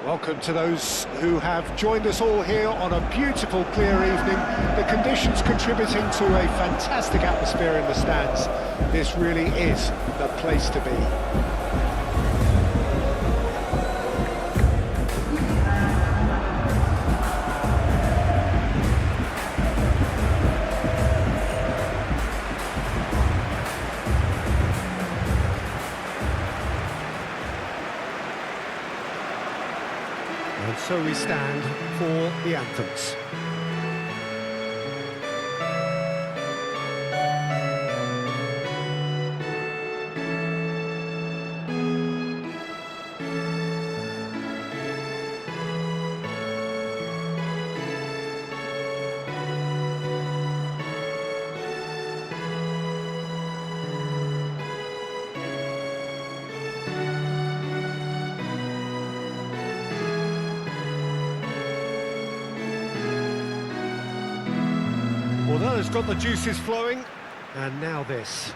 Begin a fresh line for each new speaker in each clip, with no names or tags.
Welcome to those who have joined us all here on a beautiful, clear evening. The conditions contributing to a fantastic atmosphere in the stands. This really is the place to be. And so we stand for the anthems. Well, that has got the juices flowing, and now this.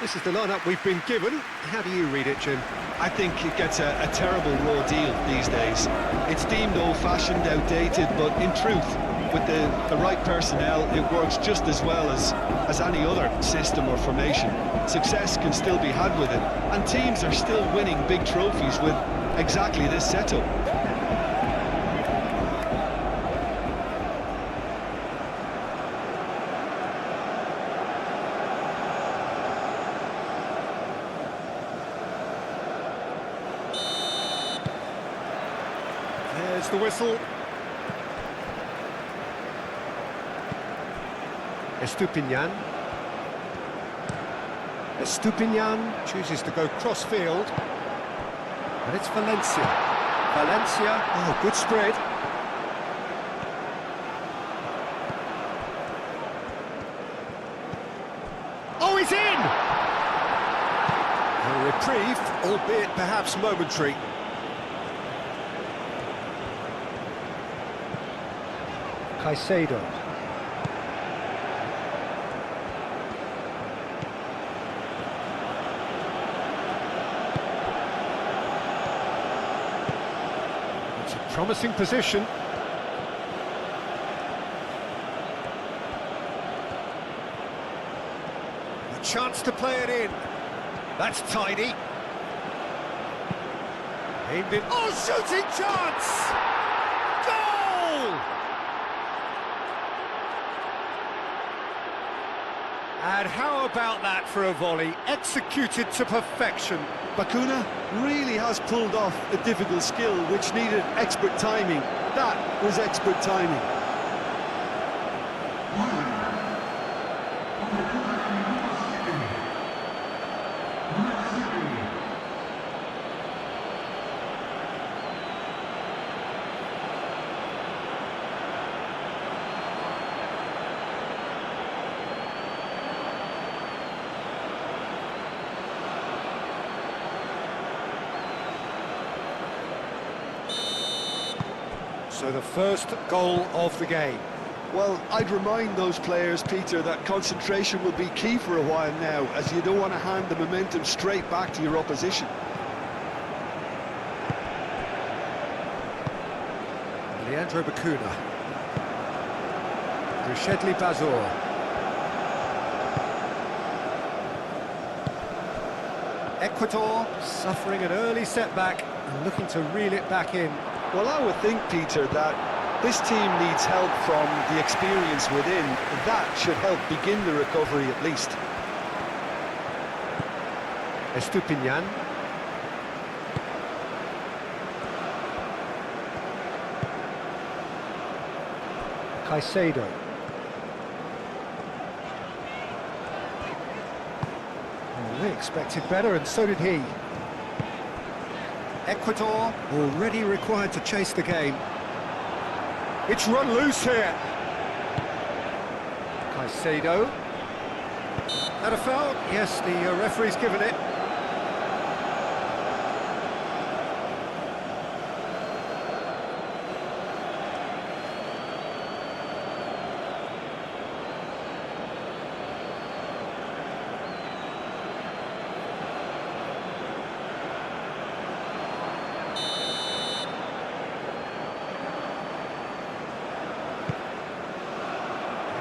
This is the lineup we've been given. How do you read it, Jim?
I think it gets a terrible raw deal these days. It's deemed old-fashioned, outdated, but in truth, with the right personnel, it works just as well as any other system or formation. Success can still be had with it, and teams are still winning big trophies with exactly this setup.
There's the whistle. Estupinian. Estupinian chooses to go cross-field. And it's Valencia. Valencia, oh, good spread. Oh, he's in! A reprieve, albeit perhaps momentary. Caicedo. It's a promising position. A chance to play it in. That's tidy. Aimed in. Oh, shooting chance! Goal! And how about that for a volley, executed to perfection.
Bacuna really has pulled off a difficult skill which needed expert timing. That was expert timing.
So the first goal of the game.
Well, I'd remind those players, Peter, that concentration will be key for a while now, as you don't want to hand the momentum straight back to your opposition.
Leandro Bacuna. Rushedli Bazor. Ecuador suffering an early setback and looking to reel it back in.
Well, I would think, Peter, that this team needs help from the experience within. That should help begin the recovery at least.
Estupinian. Caicedo. Well, we expected better, and so did he. Ecuador already required to chase the game. It's run loose here. Caicedo. That a foul? Yes, the referee's given it.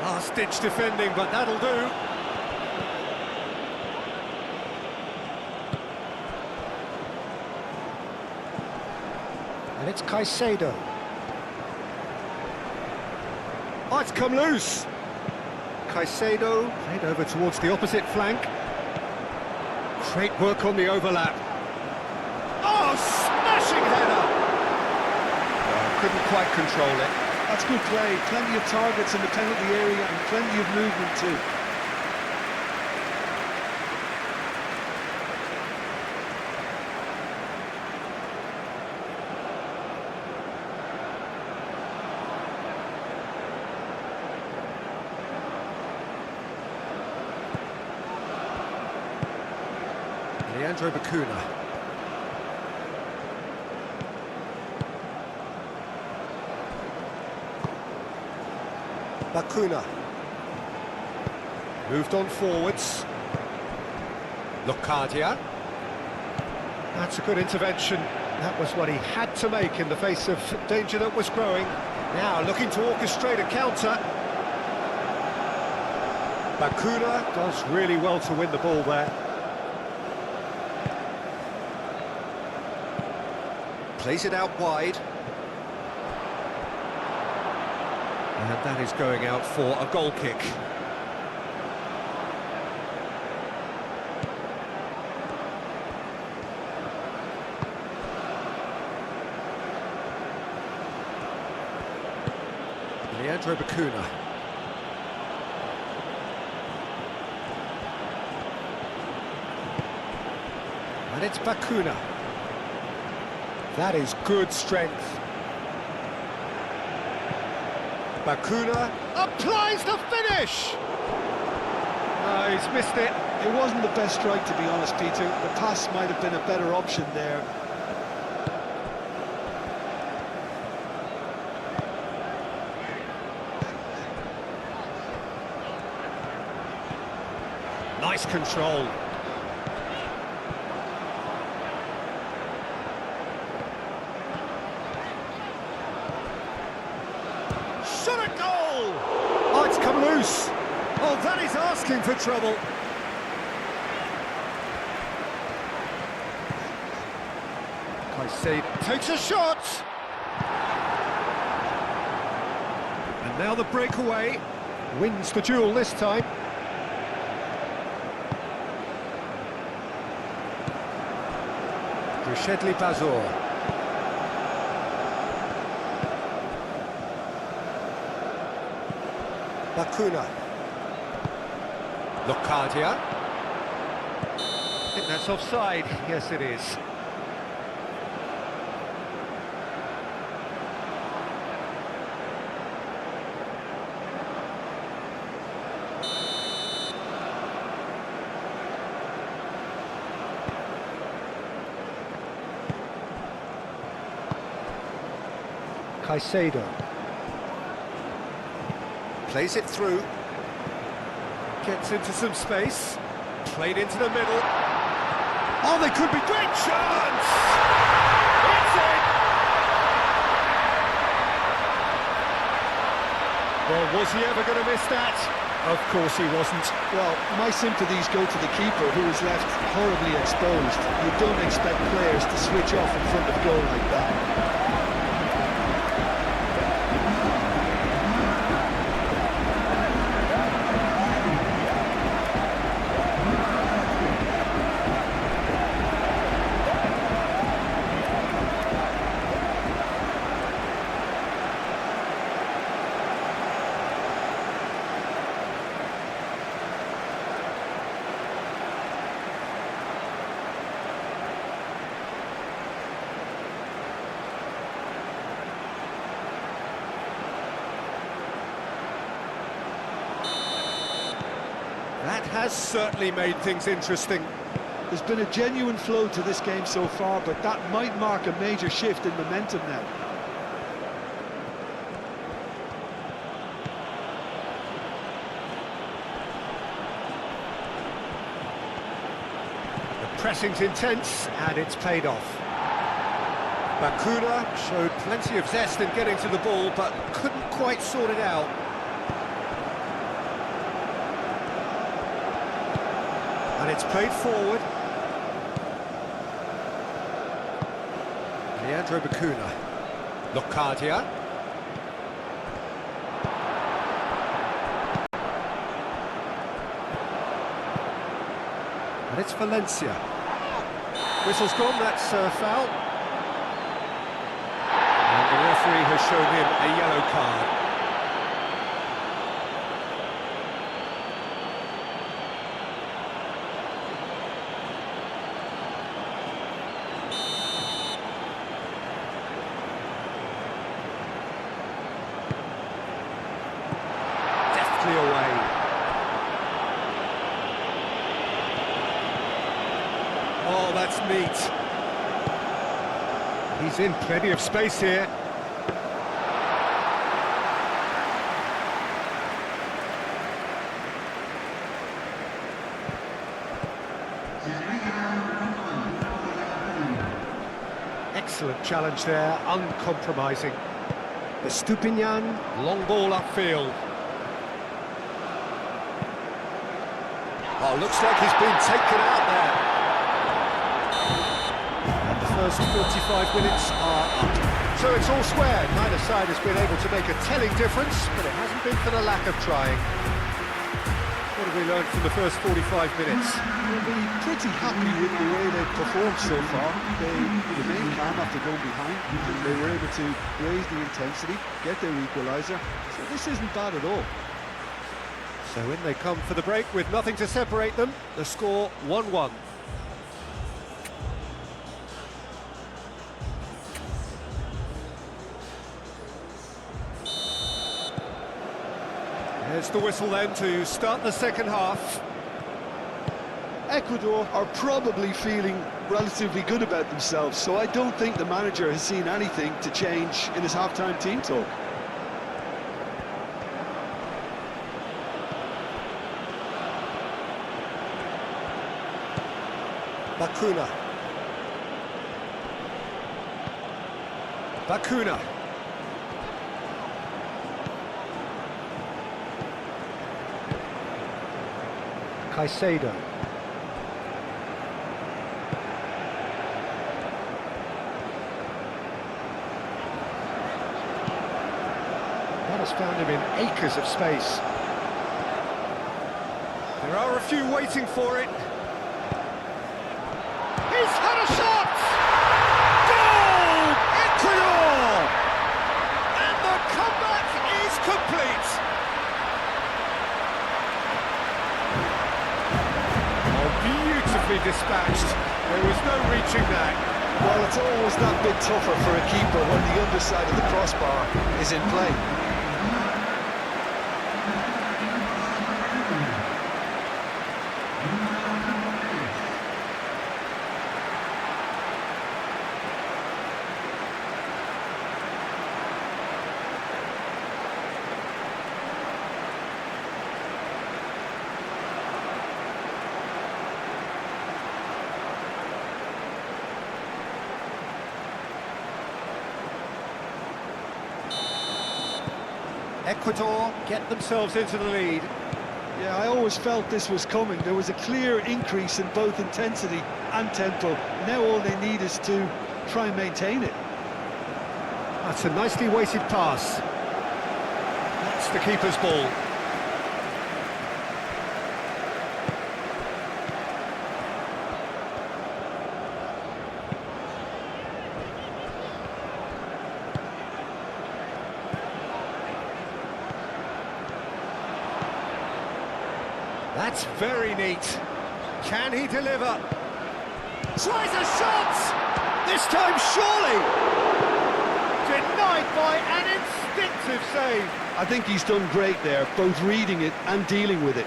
Last-ditch defending, but that'll do. And it's Caicedo. Oh, it's come loose. Caicedo played over towards the opposite flank. Great work on the overlap. Oh, smashing header! Oh, couldn't quite control it.
That's good play. Plenty of targets in the penalty area and plenty of movement too.
Leandro Bacuna. Bacuna. Moved on forwards. Locadia. That's a good intervention. That was what he had to make in the face of danger that was growing. Now looking to orchestrate a counter. Bacuna does really well to win the ball there. Plays it out wide. And that is going out for a goal kick. Leandro Bacuna. And it's Bacuna. That is good strength. Bacuna applies the finish! Oh, he's missed it.
It wasn't the best strike, to be honest, Peter. The pass might have been a better option there.
Nice control. Shot a goal! Oh, it's come loose. Oh, that is asking for trouble. Caicedo takes a shot. And now the breakaway. Wins the duel this time. Rishedli Bazor. Bacuna. Locadia. I think that's offside. Yes, it is. Caicedo. Plays it through. Gets into some space. Played into the middle. Oh, they could be great chance! It's in! Well, was he ever going to miss that? Of course he wasn't.
Well, my sympathies go to the keeper, who was left horribly exposed. You don't expect players to switch off in front of goal like that.
That has certainly made things interesting.
There's been a genuine flow to this game so far, but that might mark a major shift in momentum now.
The pressing's intense, and it's paid off. Bakuna showed plenty of zest in getting to the ball, but couldn't quite sort it out. And it's played forward. Leandro Bakuna. Locadia. And it's Valencia. Whistle's gone, that's a foul. And the referee has shown him a yellow card. Away. Oh, that's neat. He's in plenty of space here. Excellent challenge there, uncompromising. Estupinian, long ball upfield. Oh, looks like he's been taken out there. And the first 45 minutes are up. So it's all square. Neither side has been able to make a telling difference, but it hasn't been for the lack of trying. What have we learned from the first 45 minutes?
We'll be pretty happy with the way they've performed so far. They remained calm after going behind, and they were able to raise the intensity, get their equaliser. So this isn't bad at all.
So in they come for the break with nothing to separate them. The score 1-1. There's the whistle then to start the second half.
Ecuador are probably feeling relatively good about themselves, so I don't think the manager has seen anything to change in his half-time team talk.
Bakuna. Bakuna. Caicedo. That has found him in acres of space. There are a few waiting for it. He's had a shot! Goal! Ecuador! And the comeback is complete! Oh, beautifully dispatched. There was no reaching that.
Well, it's always that bit tougher for a keeper when the underside of the crossbar is in play.
Ecuador get themselves into the lead.
Yeah, I always felt this was coming. There was a clear increase in both intensity and tempo. Now all they need is to try and maintain it.
That's a nicely weighted pass. That's the keeper's ball. That's very neat. Can he deliver? Tries a shot! This time surely! Denied by an instinctive save.
I think he's done great there, both reading it and dealing with it.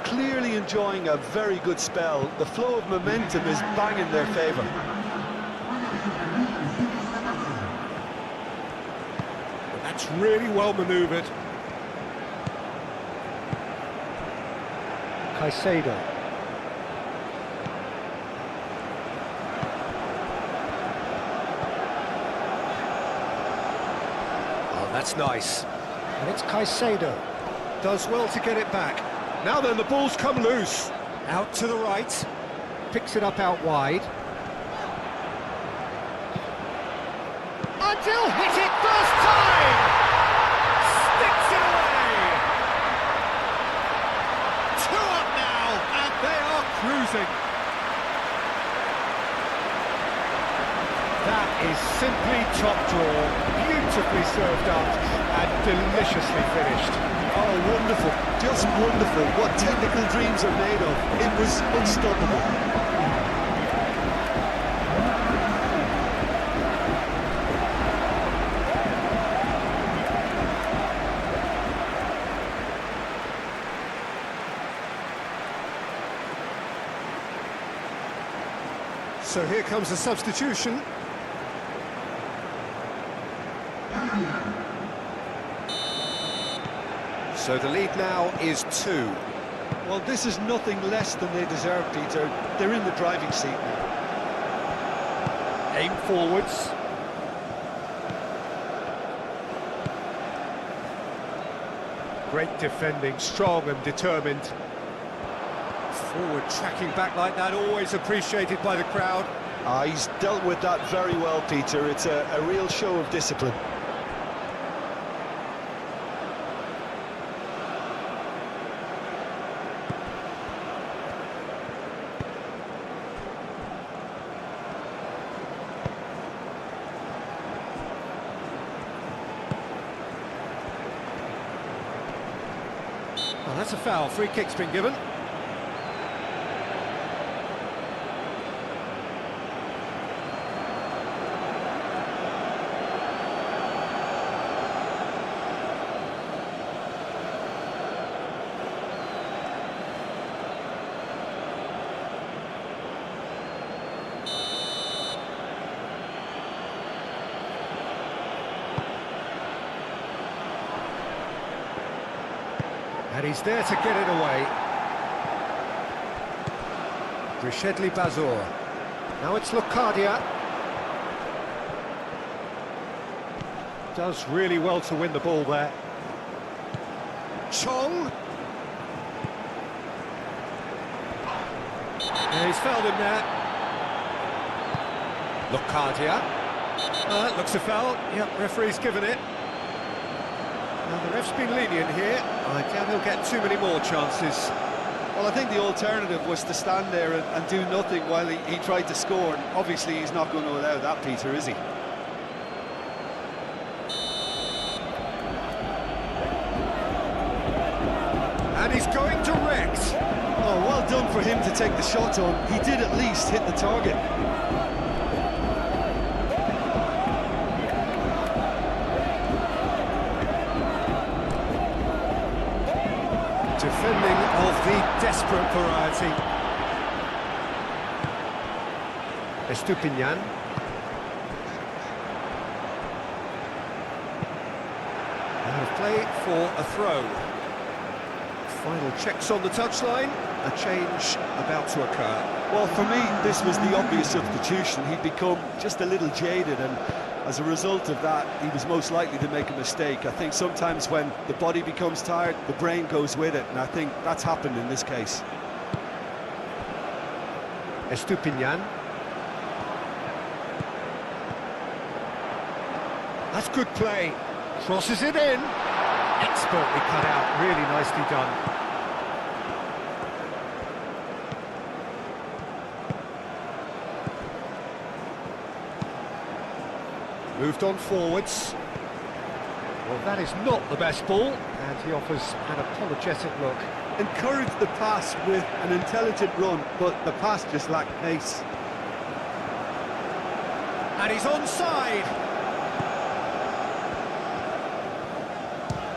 clearly enjoying a very good spell. The flow of momentum is bang in their favour.
That's really well manoeuvred. Caicedo. Oh, that's nice. And it's Caicedo. Does well to get it back. Now then, the ball's come loose. Out to the right. Picks it up out wide. Until hit it first time! Sticks it away! 2 up now, and they are cruising. That is simply top draw, beautifully served up, and deliciously finished.
Oh, wonderful, just wonderful. What technical dreams are made of. It was unstoppable.
So here comes a substitution. So the lead now is 2.
Well, this is nothing less than they deserve, Peter. They're in the driving seat now.
Aim forwards. Great defending, strong and determined. Forward tracking back like that, always appreciated by the crowd.
He's dealt with that very well, Peter. It's a real show of discipline.
Well, that's a foul. Free kick's been given. And he's there to get it away. Brishedli Bazor. Now it's Locadia. Does really well to win the ball there. Chong. And he's fouled him there. Locadia. Looks a foul. Yep, referee's given it. Now the ref's been lenient here. I doubt he'll get too many more chances.
Well, I think the alternative was to stand there and do nothing while he tried to score. And obviously, he's not going to allow that, Peter, is he?
And he's going direct.
Oh, well done for him to take the shot on. He did at least hit the target.
Defending of the desperate variety. Estupinian. Out of play for a throw. Final checks on the touchline. A change about to occur.
Well, for me, this was the obvious substitution. He'd become just a little jaded, and as a result of that, he was most likely to make a mistake. I think sometimes when the body becomes tired, the brain goes with it, and I think that's happened in this case.
Estupinian. That's good play. Crosses it in. Expertly cut out. Really nicely done. Moved on forwards. Well, that is not the best ball, and he offers an apologetic look.
Encouraged the pass with an intelligent run, but the pass just lacked pace.
And he's onside.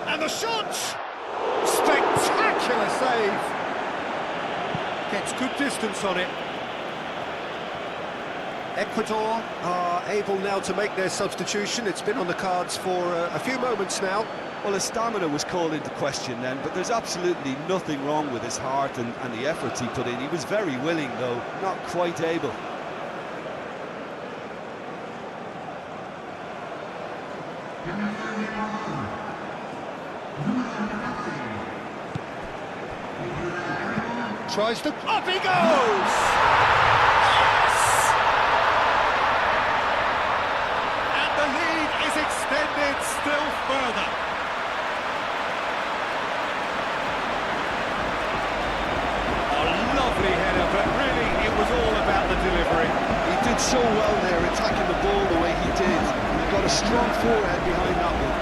And the shot! Spectacular save! Gets good distance on it. Ecuador are able now to make their substitution. It's been on the cards for a few moments now.
Well, his stamina was called into question then, but there's absolutely nothing wrong with his heart and the efforts he put in. He was very willing, though, not quite able.
Tries to... Up he goes! Yes! And the lead is extended still further. A lovely header, but really it was all about the delivery.
He did so well there, attacking the ball the way he did. He got a strong forehead behind that one.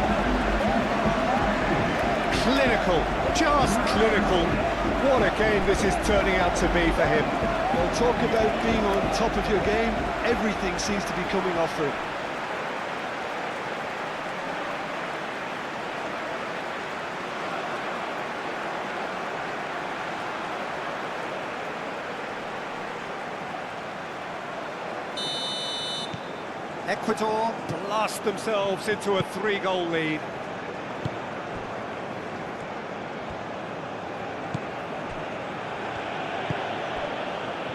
Clinical, just clinical. What a game this is turning out to be for him.
Well, talk about being on top of your game. Everything seems to be coming off for him.
Ecuador blast themselves into a 3-goal lead.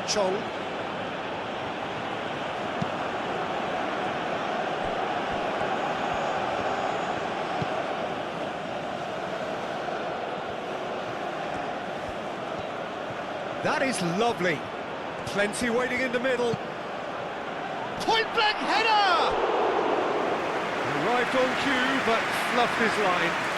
Chong. That is lovely. Plenty waiting in the middle. Point-blank header! Arrived on cue, but fluffed his line.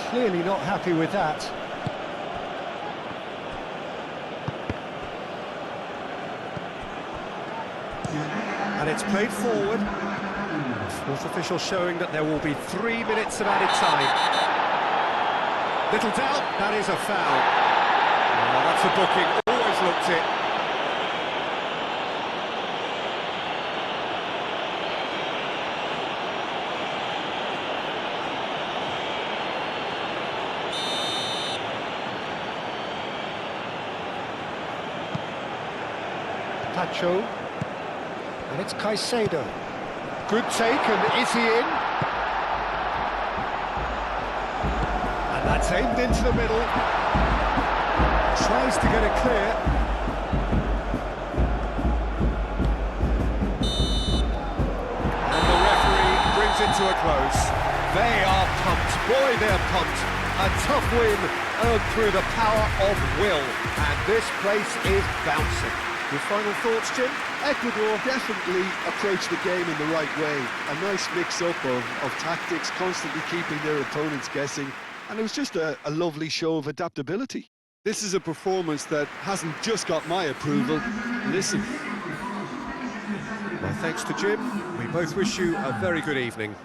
Clearly not happy with that. And it's played forward. Fourth official showing that there will be 3 minutes of added time. Little doubt, that is a foul. Oh, that's a booking, always looked it. Pacho, and it's Caicedo. Good take, and is he in? And that's aimed into the middle. Tries to get it clear. And the referee brings it to a close. They are pumped, boy they're pumped. A tough win earned through the power of will, and this place is bouncing. Your final thoughts, Jim?
Ecuador definitely approached the game in the right way. A nice mix-up of tactics, constantly keeping their opponents guessing. And it was just a lovely show of adaptability. This is a performance that hasn't just got my approval. Listen.
Well, thanks to Jim. We both wish you a very good evening.